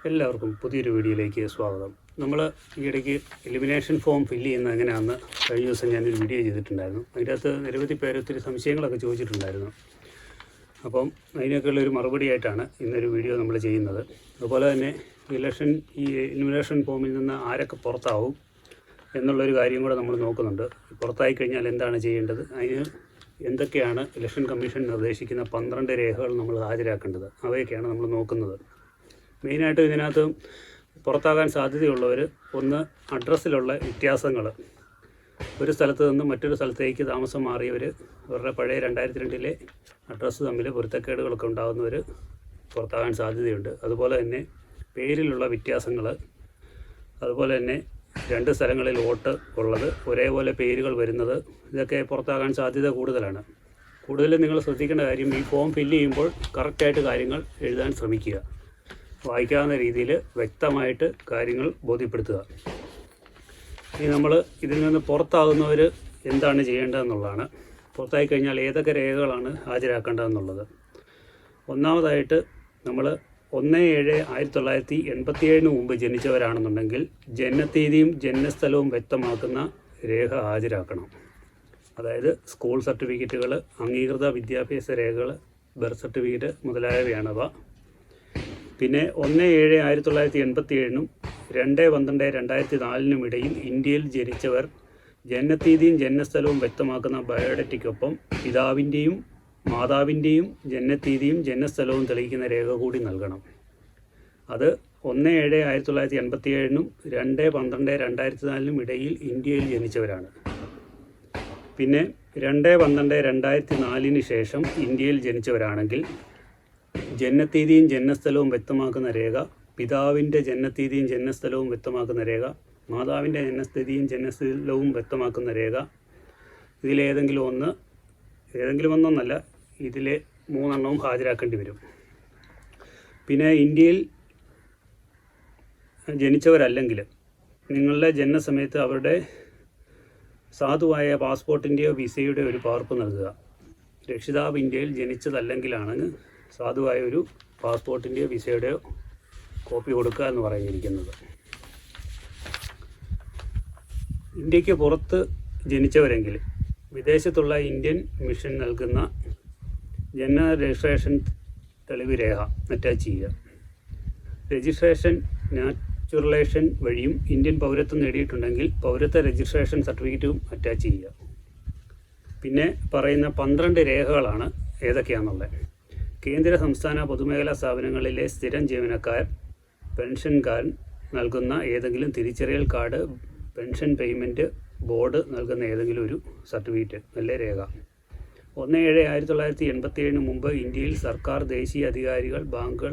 എല്ലാവർക്കും പുതിയൊരു വീഡിയോയിലേക്ക് സ്വാഗതം. നമ്മൾ ഈയിടയ്ക്ക് എലിമിനേഷൻ ഫോം ഫില്ല് ചെയ്യുന്നത് എങ്ങനെയാണെന്ന് കഴിഞ്ഞ ദിവസം ഞാനൊരു വീഡിയോ ചെയ്തിട്ടുണ്ടായിരുന്നു. അതിൻ്റെ അകത്ത് നിരവധി പേര് ഒത്തിരി സംശയങ്ങളൊക്കെ ചോദിച്ചിട്ടുണ്ടായിരുന്നു. അപ്പം അതിനൊക്കെയുള്ളൊരു മറുപടിയായിട്ടാണ് ഇന്നൊരു വീഡിയോ നമ്മൾ ചെയ്യുന്നത്. അതുപോലെ തന്നെ ഈ എലിമിനേഷൻ ഫോമിൽ നിന്ന് ആരൊക്കെ പുറത്താവും എന്നുള്ളൊരു കാര്യം കൂടെ നമ്മൾ നോക്കുന്നുണ്ട്. പുറത്തായി കഴിഞ്ഞാൽ എന്താണ് ചെയ്യേണ്ടത്, അതിന് എന്തൊക്കെയാണ് ഇലക്ഷൻ കമ്മീഷൻ നിർദ്ദേശിക്കുന്ന 12 രേഖകൾ നമ്മൾ ഹാജരാക്കേണ്ടത്, അവയൊക്കെയാണ് നമ്മൾ നോക്കുന്നത്. മെയിനായിട്ട് ഇതിനകത്ത് പുറത്താകാൻ സാധ്യതയുള്ളവർ, ഒന്ന് അഡ്രസ്സിലുള്ള വ്യത്യാസങ്ങൾ, ഒരു സ്ഥലത്ത് നിന്ന് മറ്റൊരു സ്ഥലത്തേക്ക് താമസം മാറിയവർ, അവരുടെ പഴയ 2002 അഡ്രസ്സ് തമ്മിൽ പൊരുത്തക്കേടുകളൊക്കെ ഉണ്ടാകുന്നവർ പുറത്താകാൻ സാധ്യതയുണ്ട്. അതുപോലെ തന്നെ പേരിലുള്ള വ്യത്യാസങ്ങൾ, അതുപോലെ തന്നെ 2 സ്ഥലങ്ങളിൽ വോട്ട് ഉള്ളത്, ഒരേപോലെ പേരുകൾ വരുന്നത്, ഇതൊക്കെ പുറത്താകാൻ സാധ്യത കൂടുതലാണ്. കൂടുതലും നിങ്ങൾ ശ്രദ്ധിക്കേണ്ട കാര്യം, ഈ ഫോം ഫില്ല് ചെയ്യുമ്പോൾ കറക്റ്റായിട്ട് കാര്യങ്ങൾ എഴുതാൻ ശ്രമിക്കുക. വായിക്കാവുന്ന രീതിയിൽ വ്യക്തമായിട്ട് കാര്യങ്ങൾ ബോധ്യപ്പെടുത്തുക. ഇനി നമ്മൾ ഇതിൽ നിന്ന് പുറത്താകുന്നവർ എന്താണ് ചെയ്യേണ്ടതെന്നുള്ളതാണ്. പുറത്തായി കഴിഞ്ഞാൽ ഏതൊക്കെ രേഖകളാണ് ഹാജരാക്കേണ്ടതെന്നുള്ളത്. ഒന്നാമതായിട്ട് നമ്മൾ 1/7/1987 മുമ്പ് ജനിച്ചവരാണെന്നുണ്ടെങ്കിൽ ജനനത്തീയതിയും ജനനസ്ഥലവും വ്യക്തമാക്കുന്ന രേഖ ഹാജരാക്കണം. അതായത് സ്കൂൾ സർട്ടിഫിക്കറ്റുകൾ, അംഗീകൃത വിദ്യാഭ്യാസ രേഖകൾ, ബർത്ത് സർട്ടിഫിക്കറ്റ് മുതലായവയാണവ. പിന്നെ 1/7/1987 2/12/2004 ഇടയിൽ ഇന്ത്യയിൽ ജനിച്ചവർ ജനനത്തീയതിയും ജനനസ്ഥലവും വ്യക്തമാക്കുന്ന ബയോഡേറ്റയ്ക്കൊപ്പം പിതാവിൻ്റെയും മാതാവിൻ്റെയും ജനനത്തീയതിയും ജനനസ്ഥലവും തെളിയിക്കുന്ന രേഖ കൂടി നൽകണം. അത് 1/7/1987 2/12/2004 ഇടയിൽ ഇന്ത്യയിൽ ജനിച്ചവരാണ്. പിന്നെ 2/12/2004 ശേഷം ഇന്ത്യയിൽ ജനിച്ചവരാണെങ്കിൽ ജനനത്തീയതിയും ജനനസ്ഥലവും വ്യക്തമാക്കുന്ന രേഖ, പിതാവിൻ്റെ ജനനത്തീയതിയും ജനനസ്ഥലവും വ്യക്തമാക്കുന്ന രേഖ, മാതാവിൻ്റെ ജനനസ്ഥിതിയും ജനനസ്ഥലവും വ്യക്തമാക്കുന്ന രേഖ, ഇതിലേതെങ്കിലും ഒന്നൊന്നല്ല, ഇതിലെ 3 എണ്ണവും ഹാജരാക്കേണ്ടി വരും. പിന്നെ ഇന്ത്യയിൽ ജനിച്ചവരല്ലെങ്കിൽ നിങ്ങളുടെ ജനനസമയത്ത് അവരുടെ സാധുവായ പാസ്പോർട്ടിൻ്റെയോ വിസയുടെ ഒരു പകർപ്പ് നൽകുക. രക്ഷിതാവ് ഇന്ത്യയിൽ ജനിച്ചതല്ലെങ്കിലാണ് സാധുവായ ഒരു പാസ്പോർട്ടിൻ്റെയോ വിസയുടെയോ കോപ്പി കൊടുക്കുക എന്ന് പറഞ്ഞിരിക്കുന്നത്. ഇന്ത്യക്ക് പുറത്ത് ജനിച്ചവരെങ്കിൽ വിദേശത്തുള്ള ഇന്ത്യൻ മിഷൻ നൽകുന്ന ജനന രജിസ്ട്രേഷൻ തെളിവ് രേഖ അറ്റാച്ച് ചെയ്യുക. രജിസ്ട്രേഷൻ നാച്ചുറലൈസേഷൻ വഴിയും ഇന്ത്യൻ പൗരത്വം നേടിയിട്ടുണ്ടെങ്കിൽ പൗരത്വ രജിസ്ട്രേഷൻ സർട്ടിഫിക്കറ്റും അറ്റാച്ച് ചെയ്യുക. പിന്നെ പറയുന്ന 12 രേഖകളാണ് ഏതൊക്കെയാണെന്നുള്ളത്. കേന്ദ്ര സംസ്ഥാന പൊതുമേഖലാ സ്ഥാപനങ്ങളിലെ സ്ഥിരം ജീവനക്കാർ, പെൻഷൻകാരൻ നൽകുന്ന ഏതെങ്കിലും തിരിച്ചറിയൽ കാർഡ്, പെൻഷൻ പേയ്മെൻറ്റ് ബോർഡ് നൽകുന്ന ഏതെങ്കിലും ഒരു സർട്ടിഫിക്കറ്റ്, നല്ല രേഖ. 1/7/1987 മുമ്പ് ഇന്ത്യയിൽ സർക്കാർ, ദേശീയ അധികാരികൾ, ബാങ്കുകൾ,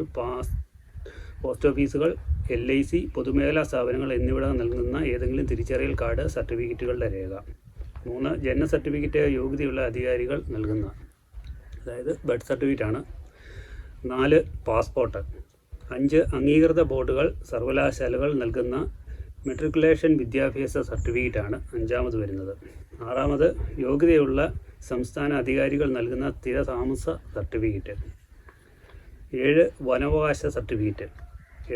പോസ്റ്റ് ഓഫീസുകൾ, LIC, പൊതുമേഖലാ സ്ഥാപനങ്ങൾ എന്നിവ നൽകുന്ന ഏതെങ്കിലും തിരിച്ചറിയൽ കാർഡ്, സർട്ടിഫിക്കറ്റുകളുടെ രേഖ. 3 ജനന സർട്ടിഫിക്കറ്റ് യോഗ്യതയുള്ള അധികാരികൾ നൽകുന്ന, അതായത് ബർത്ത് സർട്ടിഫിക്കറ്റാണ്. 4 പാസ്പോർട്ട്. 5 അംഗീകൃത ബോർഡുകൾ, സർവകലാശാലകൾ നൽകുന്ന മെട്രിക്കുലേഷൻ വിദ്യാഭ്യാസ സർട്ടിഫിക്കറ്റാണ് 5ാമത് വരുന്നത്. 6ാമത് യോഗ്യതയുള്ള സംസ്ഥാന അധികാരികൾ നൽകുന്ന സ്ഥിരതാമസ certificate. 7 വനാവകാശ certificate.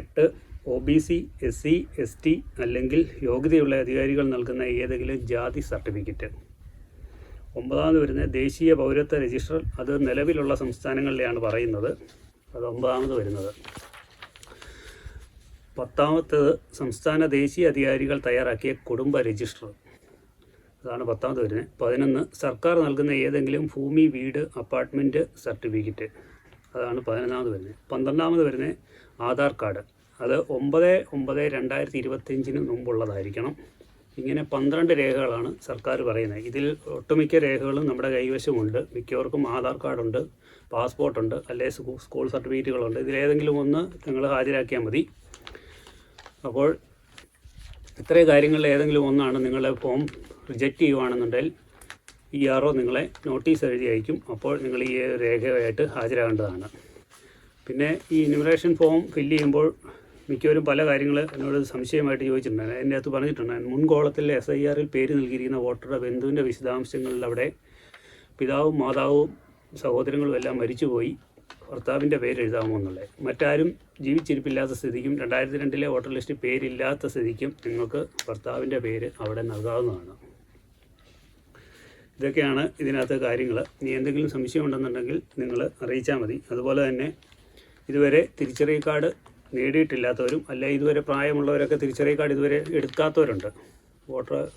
8 OBC, SC, ST അല്ലെങ്കിൽ യോഗ്യതയുള്ള അധികാരികൾ നൽകുന്ന ഏതെങ്കിലും ജാതി സർട്ടിഫിക്കറ്റ്. 9ാമത് വരുന്നത് ദേശീയ പൗരത്വ രജിസ്റ്റർ. അത് നിലവിലുള്ള സംസ്ഥാനങ്ങളിലെയാണ് പറയുന്നത്, അത് 9ാമത് വരുന്നത്. 10ാമത്തേത് സംസ്ഥാന ദേശീയ അധികാരികൾ തയ്യാറാക്കിയ കുടുംബ രജിസ്റ്റർ, അതാണ് 10ാമത് വരുന്നത്. 11 സർക്കാർ നൽകുന്ന ഏതെങ്കിലും ഭൂമി, വീട്, അപ്പാർട്ട്മെൻറ്റ് സർട്ടിഫിക്കറ്റ്, അതാണ് 11ാമത് വരുന്നത്. 12ാമത് വരുന്നത് ആധാർ കാർഡ്. അത് 9/9/2025 മുമ്പുള്ളതായിരിക്കണം. ഇങ്ങനെ 12 രേഖകളാണ് സർക്കാർ പറയുന്നത്. ഇതിൽ ഒട്ടുമിക്ക രേഖകളും നമ്മുടെ കൈവശമുണ്ട്. മിക്കവർക്കും ആധാർ കാർഡുണ്ട്, പാസ്പോർട്ടുണ്ട്, അല്ലെങ്കിൽ സ്കൂൾ സർട്ടിഫിക്കറ്റുകളുണ്ട്. ഇതിലേതെങ്കിലും ഒന്ന് നിങ്ങൾ ഹാജരാക്കിയാൽ മതി. അപ്പോൾ ഇത്രയും കാര്യങ്ങളിൽ ഏതെങ്കിലും ഒന്നാണ് നിങ്ങളുടെ ഫോം റിജക്റ്റ് ചെയ്യുകയാണെന്നുണ്ടെങ്കിൽ ERO നിങ്ങളെ നോട്ടീസ് എഴുതി അയക്കും. അപ്പോൾ നിങ്ങൾ ഈ രേഖയായിട്ട് ഹാജരാകേണ്ടതാണ്. പിന്നെ ഈ എന്യൂമറേഷൻ ഫോം ഫില്ല് ചെയ്യുമ്പോൾ മിക്കവരും പല കാര്യങ്ങൾ എന്നോട് സംശയമായിട്ട് ചോദിച്ചിട്ടുണ്ടായിരുന്നു. അതിൻ്റെ അകത്ത് പറഞ്ഞിട്ടുണ്ടായിരുന്നു, മുൻകോളത്തിൽ SIRൽ പേര് നൽകിയിരിക്കുന്ന വോട്ടറുടെ ബന്ധുവിൻ്റെ വിശദാംശങ്ങളിൽ അവിടെ പിതാവും മാതാവും സഹോദരങ്ങളും എല്ലാം മരിച്ചുപോയി, ഭർത്താവിൻ്റെ പേര് എഴുതാമോ എന്നുള്ളത്. മറ്റാരും ജീവിച്ചിരിപ്പില്ലാത്ത സ്ഥിതിക്കും 2002 വോട്ടർ ലിസ്റ്റ് പേരില്ലാത്ത സ്ഥിതിക്കും നിങ്ങൾക്ക് ഭർത്താവിൻ്റെ പേര് അവിടെ നൽകാവുന്നതാണ്. ഇതൊക്കെയാണ് ഇതിനകത്ത് കാര്യങ്ങൾ. ഇനി എന്തെങ്കിലും സംശയം ഉണ്ടെന്നുണ്ടെങ്കിൽ നിങ്ങൾ അറിയിച്ചാൽ മതി. അതുപോലെ തന്നെ ഇതുവരെ തിരിച്ചറിയൽ കാർഡ് നേടിയിട്ടില്ലാത്തവരും അല്ല ഇതുവരെ പ്രായമുള്ളവരൊക്കെ തിരിച്ചറിയൽ കാർഡ് ഇതുവരെ എടുക്കാത്തവരുണ്ട്,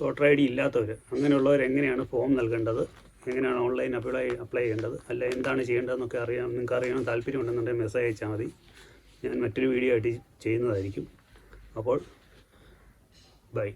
വോട്ടർ ID ഇല്ലാത്തവർ, അങ്ങനെയുള്ളവർ എങ്ങനെയാണ് ഫോം നൽകേണ്ടത്, എങ്ങനെയാണ് ഓൺലൈൻ അപ്ലൈ ചെയ്യേണ്ടത്, അല്ല എന്താണ് ചെയ്യേണ്ടതെന്നൊക്കെ നിങ്ങൾക്ക് അറിയാൻ താല്പര്യമുണ്ടെന്നുണ്ടെങ്കിൽ മെസ്സേജ് അയച്ചാൽ മതി. ഞാൻ മറ്റൊരു വീഡിയോ ആയിട്ട് ചെയ്യുന്നതായിരിക്കും. അപ്പോൾ ബൈ.